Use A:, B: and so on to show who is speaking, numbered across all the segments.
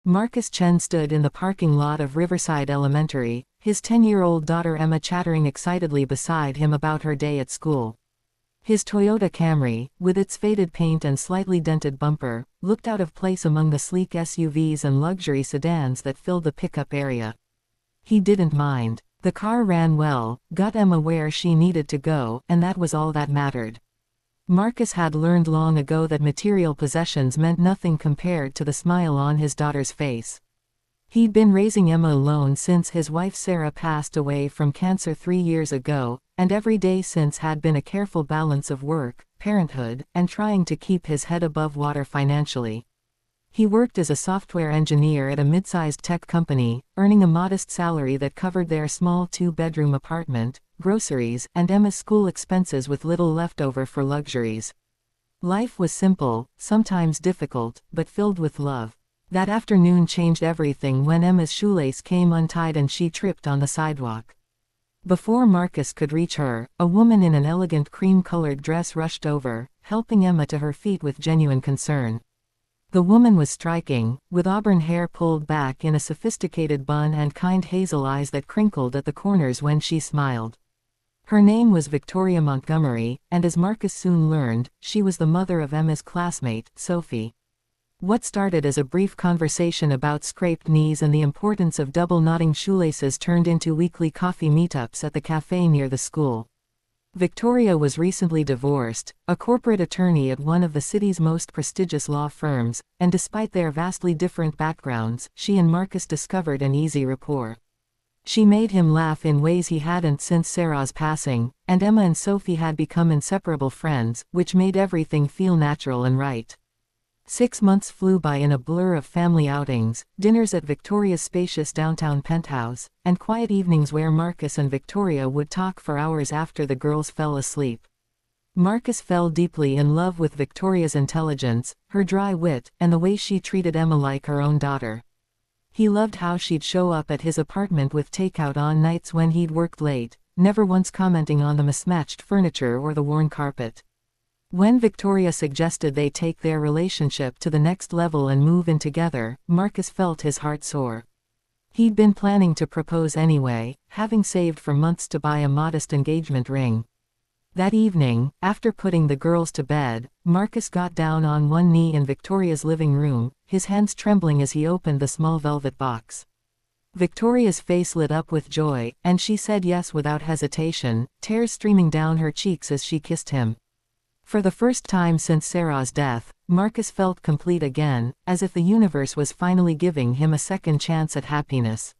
A: Marcus Chen stood in the parking lot of Riverside Elementary, his 10-year-old daughter Emma chattering excitedly beside him about her day at school. His Toyota Camry, with its faded paint and slightly dented bumper, looked out of place among the sleek SUVs and luxury sedans that filled the pickup area. He didn't mind. The car ran well, got Emma where she needed to go, and that was all that mattered. Marcus had learned long ago that material possessions meant nothing compared to the smile on his daughter's face. He'd been raising Emma alone since his wife Sarah passed away from cancer 3 years ago, and every day since had been a careful balance of work, parenthood, and trying to keep his head above water financially. He worked as a software engineer at a mid-sized tech company, earning a modest salary that covered their small 2-bedroom apartment, groceries, and Emma's school expenses with little left over for luxuries. Life was simple, sometimes difficult, but filled with love. That afternoon changed everything when Emma's shoelace came untied and she tripped on the sidewalk. Before Marcus could reach her, a woman in an elegant cream-colored dress rushed over, helping Emma to her feet with genuine concern. The woman was striking, with auburn hair pulled back in a sophisticated bun and kind hazel eyes that crinkled at the corners when she smiled. Her name was Victoria Montgomery, and as Marcus soon learned, she was the mother of Emma's classmate, Sophie. What started as a brief conversation about scraped knees and the importance of double-knotting shoelaces turned into weekly coffee meetups at the cafe near the school. Victoria was recently divorced, a corporate attorney at one of the city's most prestigious law firms, and despite their vastly different backgrounds, she and Marcus discovered an easy rapport. She made him laugh in ways he hadn't since Sarah's passing, and Emma and Sophie had become inseparable friends, which made everything feel natural and right. 6 months flew by in a blur of family outings, dinners at Victoria's spacious downtown penthouse, and quiet evenings where Marcus and Victoria would talk for hours after the girls fell asleep. Marcus fell deeply in love with Victoria's intelligence, her dry wit, and the way she treated Emma like her own daughter. He loved how she'd show up at his apartment with takeout on nights when he'd worked late, never once commenting on the mismatched furniture or the worn carpet. When Victoria suggested they take their relationship to the next level and move in together, Marcus felt his heart soar. He'd been planning to propose anyway, having saved for months to buy a modest engagement ring. That evening, after putting the girls to bed, Marcus got down on one knee in Victoria's living room, his hands trembling as he opened the small velvet box. Victoria's face lit up with joy, and she said yes without hesitation, tears streaming down her cheeks as she kissed him. For the first time since Sarah's death, Marcus felt complete again, as if the universe was finally giving him a second chance at happiness.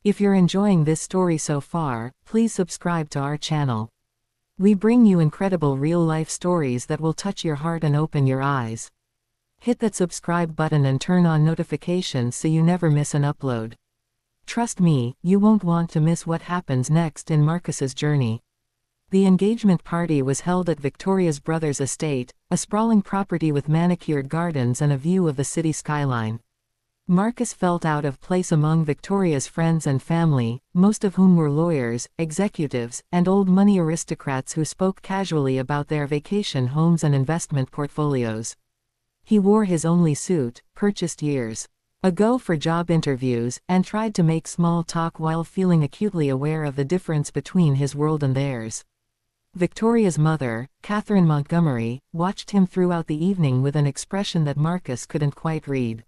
A: If you're enjoying this story so far, please subscribe to our channel. We bring you incredible real-life stories that will touch your heart and open your eyes. Hit that subscribe button and turn on notifications so you never miss an upload. Trust me, you won't want to miss what happens next in Marcus's journey. The engagement party was held at Victoria's brother's estate, a sprawling property with manicured gardens and a view of the city skyline. Marcus felt out of place among Victoria's friends and family, most of whom were lawyers, executives, and old money aristocrats who spoke casually about their vacation homes and investment portfolios. He wore his only suit, purchased years ago for job interviews, and tried to make small talk while feeling acutely aware of the difference between his world and theirs. Victoria's mother, Catherine Montgomery, watched him throughout the evening with an expression that Marcus couldn't quite read.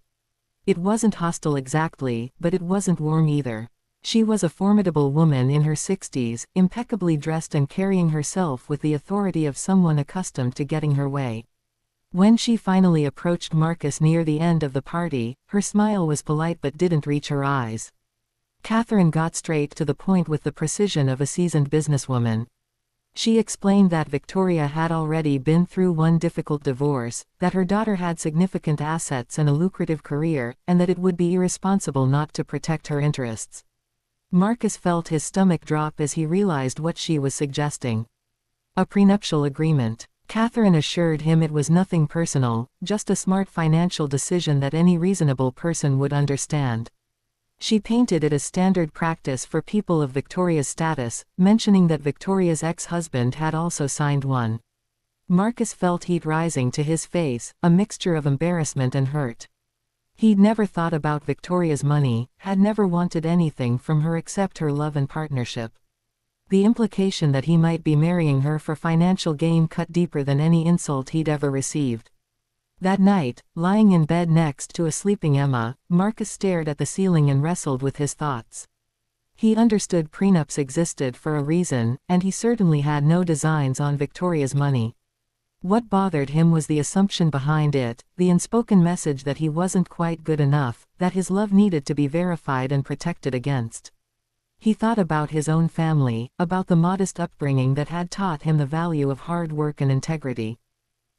A: It wasn't hostile exactly, but it wasn't warm either. She was a formidable woman in her 60s, impeccably dressed and carrying herself with the authority of someone accustomed to getting her way. When she finally approached Marcus near the end of the party, her smile was polite but didn't reach her eyes. Catherine got straight to the point with the precision of a seasoned businesswoman. She explained that Victoria had already been through one difficult divorce, that her daughter had significant assets and a lucrative career, and that it would be irresponsible not to protect her interests. Marcus felt his stomach drop as he realized what she was suggesting. A prenuptial agreement. Catherine assured him it was nothing personal, just a smart financial decision that any reasonable person would understand. She painted it as standard practice for people of Victoria's status, mentioning that Victoria's ex-husband had also signed one. Marcus felt heat rising to his face, a mixture of embarrassment and hurt. He'd never thought about Victoria's money, had never wanted anything from her except her love and partnership. The implication that he might be marrying her for financial gain cut deeper than any insult he'd ever received. That night, lying in bed next to a sleeping Emma, Marcus stared at the ceiling and wrestled with his thoughts. He understood prenups existed for a reason, and he certainly had no designs on Victoria's money. What bothered him was the assumption behind it, the unspoken message that he wasn't quite good enough, that his love needed to be verified and protected against. He thought about his own family, about the modest upbringing that had taught him the value of hard work and integrity.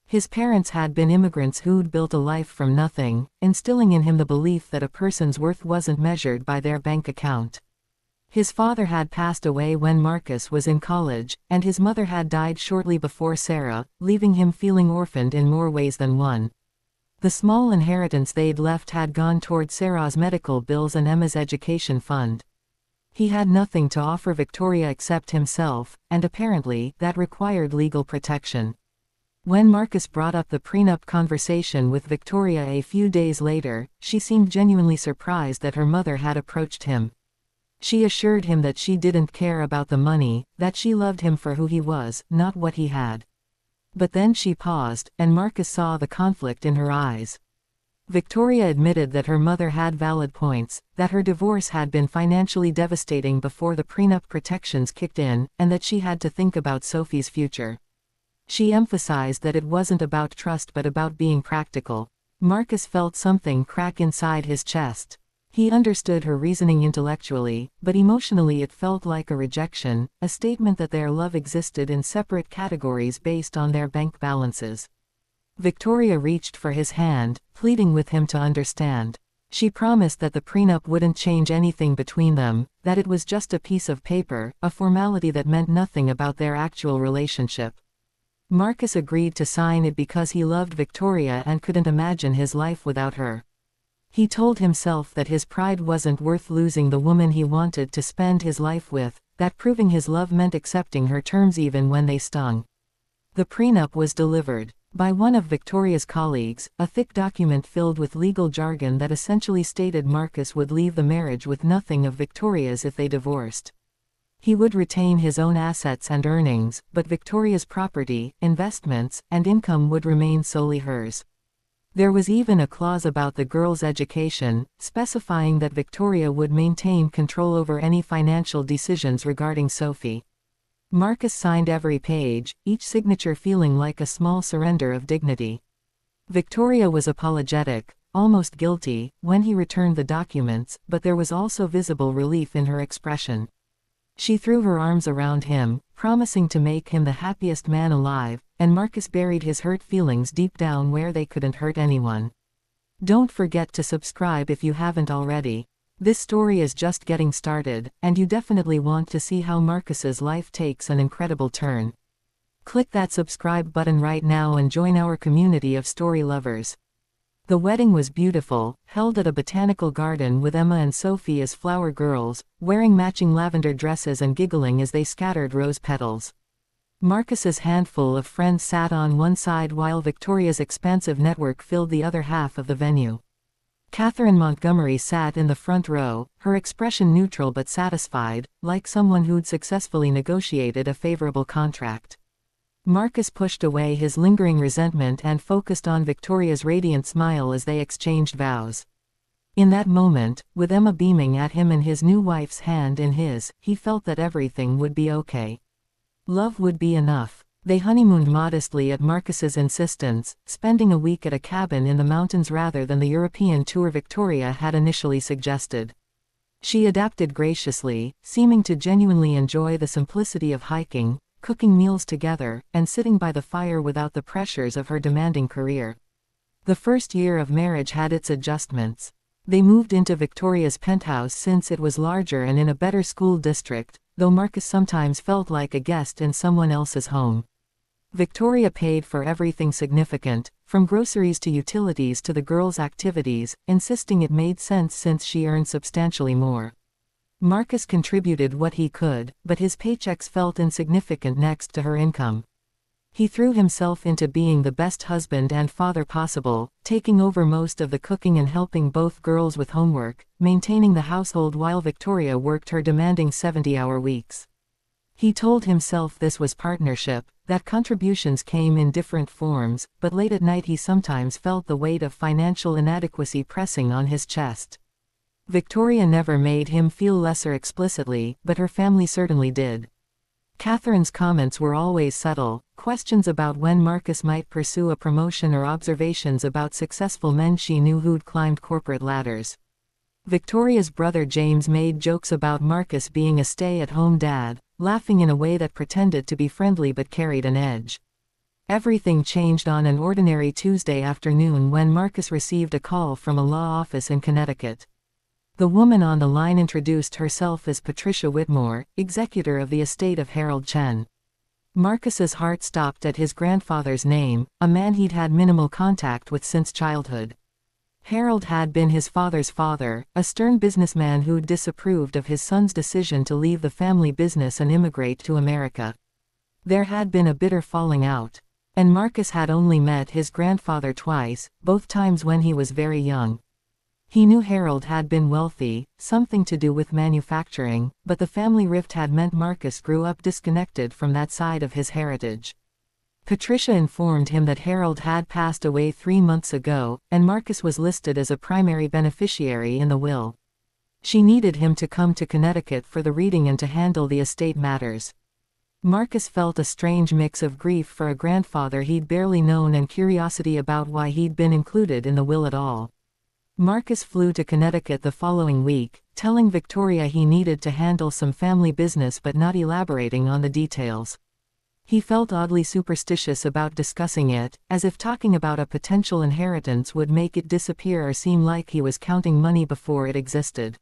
A: His parents had been immigrants who'd built a life from nothing, instilling in him the belief that a person's worth wasn't measured by their bank account. His father had passed away when Marcus was in college, and his mother had died shortly before Sarah, leaving him feeling orphaned in more ways than one. The small inheritance they'd left had gone toward Sarah's medical bills and Emma's education fund. He had nothing to offer Victoria except himself, and apparently, that required legal protection. When Marcus brought up the prenup conversation with Victoria a few days later, she seemed genuinely surprised that her mother had approached him. She assured him that she didn't care about the money, that she loved him for who he was, not what he had. But then she paused, and Marcus saw the conflict in her eyes. Victoria admitted that her mother had valid points, that her divorce had been financially devastating before the prenup protections kicked in, and that she had to think about Sophie's future. She emphasized that it wasn't about trust but about being practical. Marcus felt something crack inside his chest. He understood her reasoning intellectually, but emotionally it felt like a rejection, a statement that their love existed in separate categories based on their bank balances. Victoria reached for his hand, pleading with him to understand. She promised that the prenup wouldn't change anything between them, that it was just a piece of paper, a formality that meant nothing about their actual relationship. Marcus agreed to sign it because he loved Victoria and couldn't imagine his life without her. He told himself that his pride wasn't worth losing the woman he wanted to spend his life with, that proving his love meant accepting her terms even when they stung. The prenup was delivered by one of Victoria's colleagues, a thick document filled with legal jargon that essentially stated Marcus would leave the marriage with nothing of Victoria's if they divorced. He would retain his own assets and earnings, but Victoria's property, investments, and income would remain solely hers. There was even a clause about the girl's education, specifying that Victoria would maintain control over any financial decisions regarding Sophie. Marcus signed every page, each signature feeling like a small surrender of dignity. Victoria was apologetic, almost guilty, when he returned the documents, but there was also visible relief in her expression. She threw her arms around him, promising to make him the happiest man alive, and Marcus buried his hurt feelings deep down where they couldn't hurt anyone. Don't forget to subscribe if you haven't already. This story is just getting started, and you definitely want to see how Marcus's life takes an incredible turn. Click that subscribe button right now and join our community of story lovers. The wedding was beautiful, held at a botanical garden with Emma and Sophie as flower girls, wearing matching lavender dresses and giggling as they scattered rose petals. Marcus's handful of friends sat on one side while Victoria's expansive network filled the other half of the venue. Catherine Montgomery sat in the front row, her expression neutral but satisfied, like someone who'd successfully negotiated a favorable contract. Marcus pushed away his lingering resentment and focused on Victoria's radiant smile as they exchanged vows. In that moment, with Emma beaming at him and his new wife's hand in his, he felt that everything would be okay. Love would be enough. They honeymooned modestly at Marcus's insistence, spending a week at a cabin in the mountains rather than the European tour Victoria had initially suggested. She adapted graciously, seeming to genuinely enjoy the simplicity of hiking, cooking meals together, and sitting by the fire without the pressures of her demanding career. The first year of marriage had its adjustments. They moved into Victoria's penthouse since it was larger and in a better school district, though Marcus sometimes felt like a guest in someone else's home. Victoria paid for everything significant, from groceries to utilities to the girls' activities, insisting it made sense since she earned substantially more. Marcus contributed what he could, but his paychecks felt insignificant next to her income. He threw himself into being the best husband and father possible, taking over most of the cooking and helping both girls with homework, maintaining the household while Victoria worked her demanding 70-hour weeks. He told himself this was partnership, that contributions came in different forms, but late at night he sometimes felt the weight of financial inadequacy pressing on his chest. Victoria never made him feel lesser explicitly, but her family certainly did. Catherine's comments were always subtle, questions about when Marcus might pursue a promotion or observations about successful men she knew who'd climbed corporate ladders. Victoria's brother James made jokes about Marcus being a stay-at-home dad, laughing in a way that pretended to be friendly but carried an edge. Everything changed on an ordinary Tuesday afternoon when Marcus received a call from a law office in Connecticut. The woman on the line introduced herself as Patricia Whitmore, executor of the estate of Harold Chen. Marcus's heart stopped at his grandfather's name, a man he'd had minimal contact with since childhood. Harold had been his father's father, a stern businessman who'd disapproved of his son's decision to leave the family business and immigrate to America. There had been a bitter falling out. And Marcus had only met his grandfather twice, both times when he was very young. He knew Harold had been wealthy, something to do with manufacturing, but the family rift had meant Marcus grew up disconnected from that side of his heritage. Patricia informed him that Harold had passed away 3 months ago, and Marcus was listed as a primary beneficiary in the will. She needed him to come to Connecticut for the reading and to handle the estate matters. Marcus felt a strange mix of grief for a grandfather he'd barely known and curiosity about why he'd been included in the will at all. Marcus flew to Connecticut the following week, telling Victoria he needed to handle some family business but not elaborating on the details. He felt oddly superstitious about discussing it, as if talking about a potential inheritance would make it disappear or seem like he was counting money before it existed.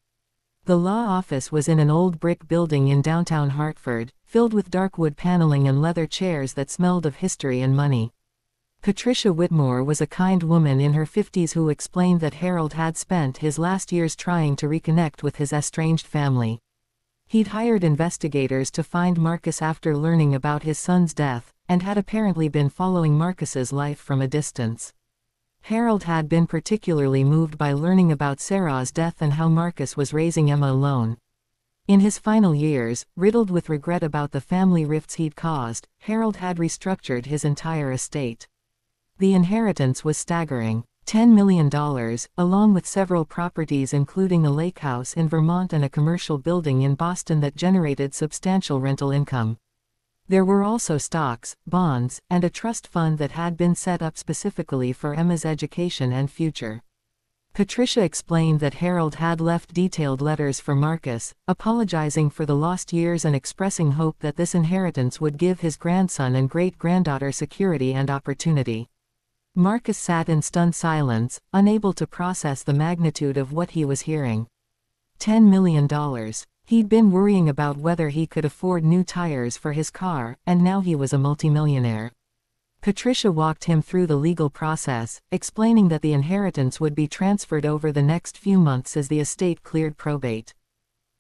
A: The law office was in an old brick building in downtown Hartford, filled with dark wood paneling and leather chairs that smelled of history and money. Patricia Whitmore was a kind woman in her 50s who explained that Harold had spent his last years trying to reconnect with his estranged family. He'd hired investigators to find Marcus after learning about his son's death, and had apparently been following Marcus's life from a distance. Harold had been particularly moved by learning about Sarah's death and how Marcus was raising Emma alone. In his final years, riddled with regret about the family rifts he'd caused, Harold had restructured his entire estate. The inheritance was staggering. $10 million, along with several properties including a lake house in Vermont and a commercial building in Boston that generated substantial rental income. There were also stocks, bonds, and a trust fund that had been set up specifically for Emma's education and future. Patricia explained that Harold had left detailed letters for Marcus, apologizing for the lost years and expressing hope that this inheritance would give his grandson and great-granddaughter security and opportunity. Marcus sat in stunned silence, unable to process the magnitude of what he was hearing. $10 million. He'd been worrying about whether he could afford new tires for his car, and now he was a multimillionaire. Patricia walked him through the legal process, explaining that the inheritance would be transferred over the next few months as the estate cleared probate.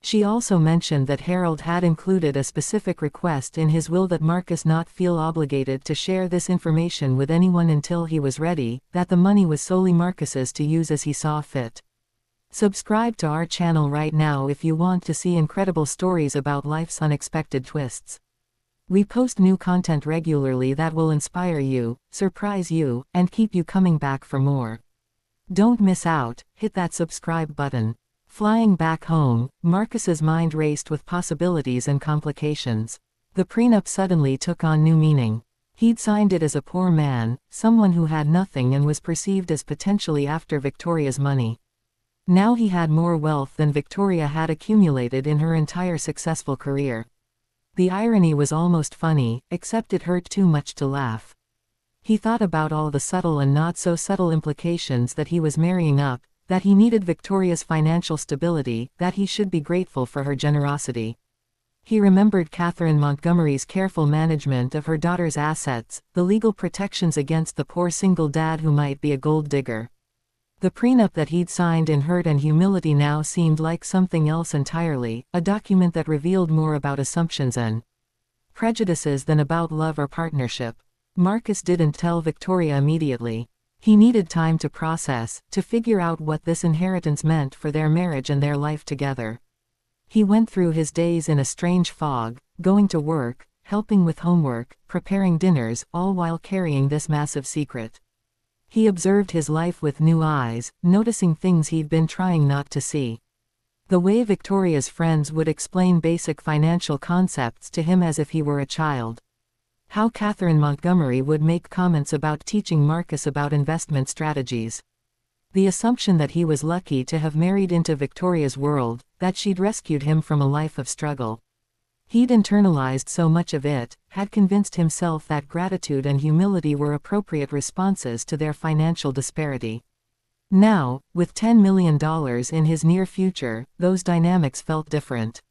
A: She also mentioned that Harold had included a specific request in his will that Marcus not feel obligated to share this information with anyone until he was ready, that the money was solely Marcus's to use as he saw fit. Subscribe to our channel right now if you want to see incredible stories about life's unexpected twists. We post new content regularly that will inspire you, surprise you, and keep you coming back for more. Don't miss out, hit that subscribe button. Flying back home, Marcus's mind raced with possibilities and complications. The prenup suddenly took on new meaning. He'd signed it as a poor man, someone who had nothing and was perceived as potentially after Victoria's money. Now he had more wealth than Victoria had accumulated in her entire successful career. The irony was almost funny, except it hurt too much to laugh. He thought about all the subtle and not so subtle implications that he was marrying up, that he needed Victoria's financial stability, that he should be grateful for her generosity. He remembered Catherine Montgomery's careful management of her daughter's assets, the legal protections against the poor single dad who might be a gold digger. The prenup that he'd signed in hurt and humility now seemed like something else entirely, a document that revealed more about assumptions and prejudices than about love or partnership. Marcus didn't tell Victoria immediately. He needed time to process, to figure out what this inheritance meant for their marriage and their life together. He went through his days in a strange fog, going to work, helping with homework, preparing dinners, all while carrying this massive secret. He observed his life with new eyes, noticing things he'd been trying not to see. The way Victoria's friends would explain basic financial concepts to him as if he were a child. How Catherine Montgomery would make comments about teaching Marcus about investment strategies. The assumption that he was lucky to have married into Victoria's world, that she'd rescued him from a life of struggle. He'd internalized so much of it, had convinced himself that gratitude and humility were appropriate responses to their financial disparity. Now, with $10 million in his near future, those dynamics felt different.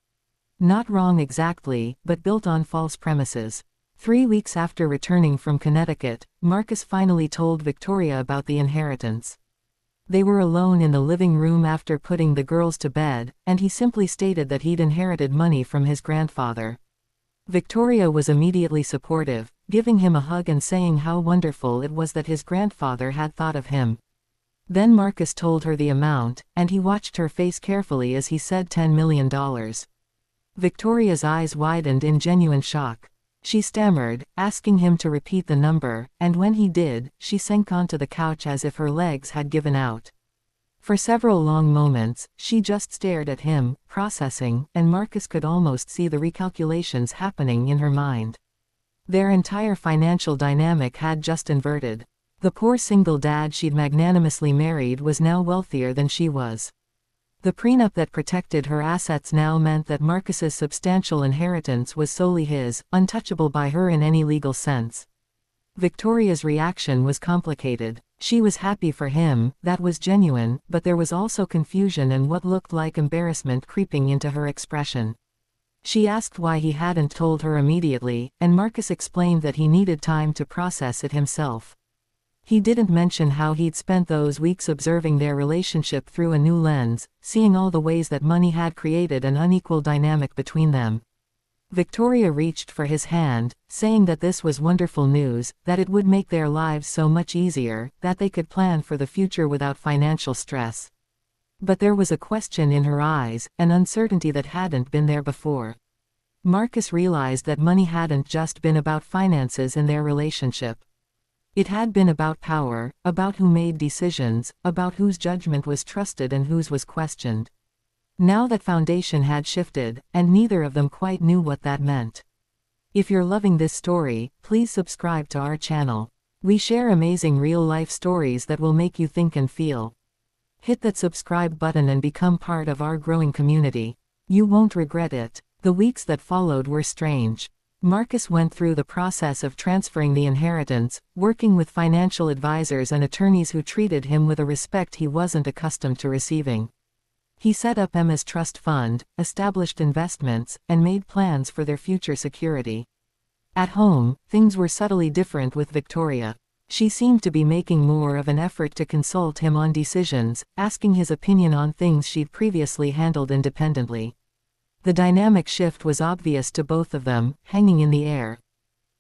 A: Not wrong exactly, but built on false premises. 3 weeks after returning from Connecticut, Marcus finally told Victoria about the inheritance. They were alone in the living room after putting the girls to bed, and he simply stated that he'd inherited money from his grandfather. Victoria was immediately supportive, giving him a hug and saying how wonderful it was that his grandfather had thought of him. Then Marcus told her the amount, and he watched her face carefully as he said $10 million. Victoria's eyes widened in genuine shock. She stammered, asking him to repeat the number, and when he did, she sank onto the couch as if her legs had given out. For several long moments, she just stared at him, processing, and Marcus could almost see the recalculations happening in her mind. Their entire financial dynamic had just inverted. The poor single dad she'd magnanimously married was now wealthier than she was. The prenup that protected her assets now meant that Marcus's substantial inheritance was solely his, untouchable by her in any legal sense. Victoria's reaction was complicated. She was happy for him, that was genuine, but there was also confusion and what looked like embarrassment creeping into her expression. She asked why he hadn't told her immediately, and Marcus explained that he needed time to process it himself. He didn't mention how he'd spent those weeks observing their relationship through a new lens, seeing all the ways that money had created an unequal dynamic between them. Victoria reached for his hand, saying that this was wonderful news, that it would make their lives so much easier, that they could plan for the future without financial stress. But there was a question in her eyes, an uncertainty that hadn't been there before. Marcus realized that money hadn't just been about finances in their relationship. It had been about power, about who made decisions, about whose judgment was trusted and whose was questioned. Now that foundation had shifted, and neither of them quite knew what that meant. If you're loving this story, please subscribe to our channel. We share amazing real-life stories that will make you think and feel. Hit that subscribe button and become part of our growing community. You won't regret it. The weeks that followed were strange. Marcus went through the process of transferring the inheritance, working with financial advisors and attorneys who treated him with a respect he wasn't accustomed to receiving. He set up Emma's trust fund, established investments, and made plans for their future security. At home, things were subtly different with Victoria. She seemed to be making more of an effort to consult him on decisions, asking his opinion on things she'd previously handled independently. The dynamic shift was obvious to both of them, hanging in the air.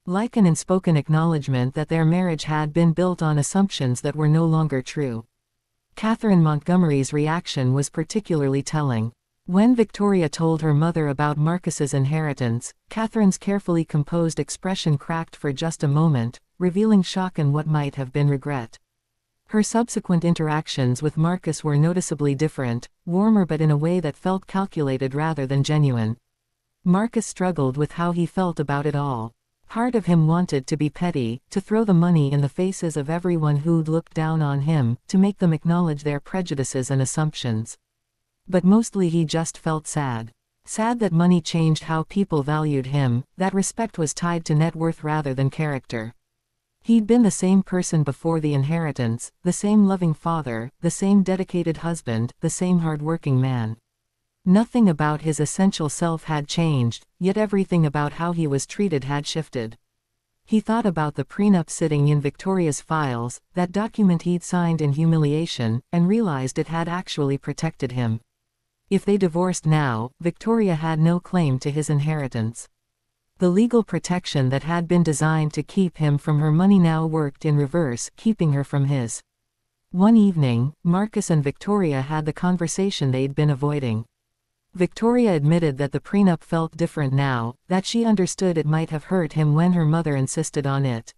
A: Like an unspoken acknowledgement that their marriage had been built on assumptions that were no longer true. Catherine Montgomery's reaction was particularly telling. When Victoria told her mother about Marcus's inheritance, Catherine's carefully composed expression cracked for just a moment, revealing shock and what might have been regret. Her subsequent interactions with Marcus were noticeably different, warmer but in a way that felt calculated rather than genuine. Marcus struggled with how he felt about it all. Part of him wanted to be petty, to throw the money in the faces of everyone who'd looked down on him, to make them acknowledge their prejudices and assumptions. But mostly he just felt sad. Sad that money changed how people valued him, that respect was tied to net worth rather than character. He'd been the same person before the inheritance, the same loving father, the same dedicated husband, the same hardworking man. Nothing about his essential self had changed, yet everything about how he was treated had shifted. He thought about the prenup sitting in Victoria's files, that document he'd signed in humiliation, and realized it had actually protected him. If they divorced now, Victoria had no claim to his inheritance. The legal protection that had been designed to keep him from her money now worked in reverse, keeping her from his. One evening, Marcus and Victoria had the conversation they'd been avoiding. Victoria admitted that the prenup felt different now, that she understood it might have hurt him when her mother insisted on it.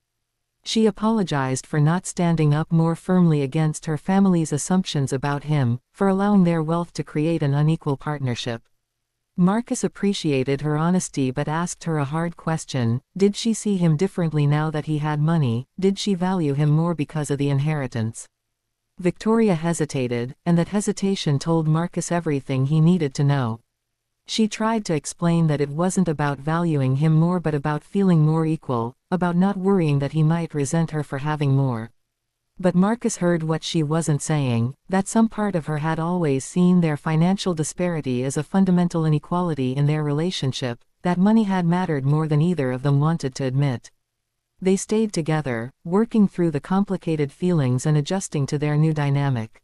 A: She apologized for not standing up more firmly against her family's assumptions about him, for allowing their wealth to create an unequal partnership. Marcus appreciated her honesty but asked her a hard question: did she see him differently now that he had money? Did she value him more because of the inheritance? Victoria hesitated, and that hesitation told Marcus everything he needed to know. She tried to explain that it wasn't about valuing him more but about feeling more equal, about not worrying that he might resent her for having more. But Marcus heard what she wasn't saying, that some part of her had always seen their financial disparity as a fundamental inequality in their relationship, that money had mattered more than either of them wanted to admit. They stayed together, working through the complicated feelings and adjusting to their new dynamic.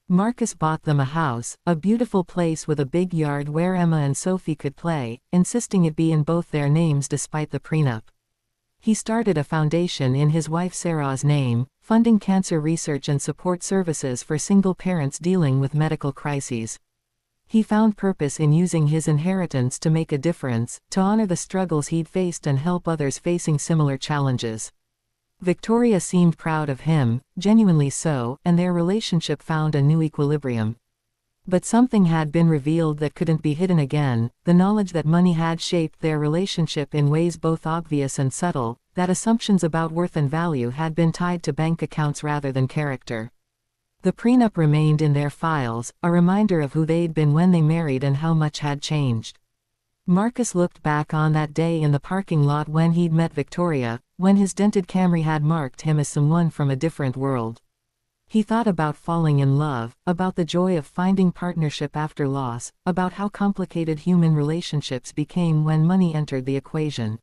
A: Marcus bought them a house, a beautiful place with a big yard where Emma and Sophie could play, insisting it be in both their names despite the prenup. He started a foundation in his wife Sarah's name, funding cancer research and support services for single parents dealing with medical crises. He found purpose in using his inheritance to make a difference, to honor the struggles he'd faced and help others facing similar challenges. Victoria seemed proud of him, genuinely so, and their relationship found a new equilibrium. But something had been revealed that couldn't be hidden again: the knowledge that money had shaped their relationship in ways both obvious and subtle, that assumptions about worth and value had been tied to bank accounts rather than character. The prenup remained in their files, a reminder of who they'd been when they married and how much had changed. Marcus looked back on that day in the parking lot when he'd met Victoria, when his dented Camry had marked him as someone from a different world. He thought about falling in love, about the joy of finding partnership after loss, about how complicated human relationships became when money entered the equation.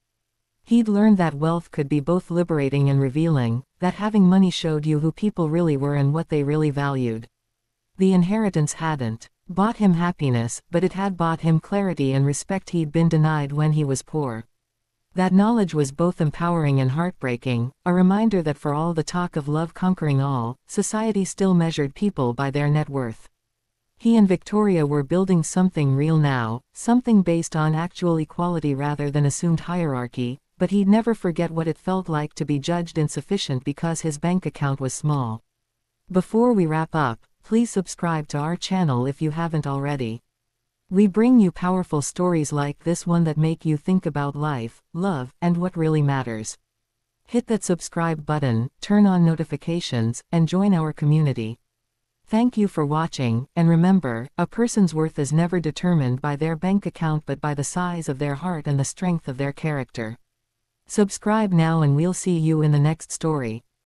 A: He'd learned that wealth could be both liberating and revealing, that having money showed you who people really were and what they really valued. The inheritance hadn't bought him happiness, but it had bought him clarity and respect he'd been denied when he was poor. That knowledge was both empowering and heartbreaking, a reminder that for all the talk of love conquering all, society still measured people by their net worth. He and Victoria were building something real now, something based on actual equality rather than assumed hierarchy, but he'd never forget what it felt like to be judged insufficient because his bank account was small. Before we wrap up, please subscribe to our channel if you haven't already. We bring you powerful stories like this one that make you think about life, love, and what really matters. Hit that subscribe button, turn on notifications, and join our community. Thank you for watching, and remember, a person's worth is never determined by their bank account but by the size of their heart and the strength of their character. Subscribe now and we'll see you in the next story.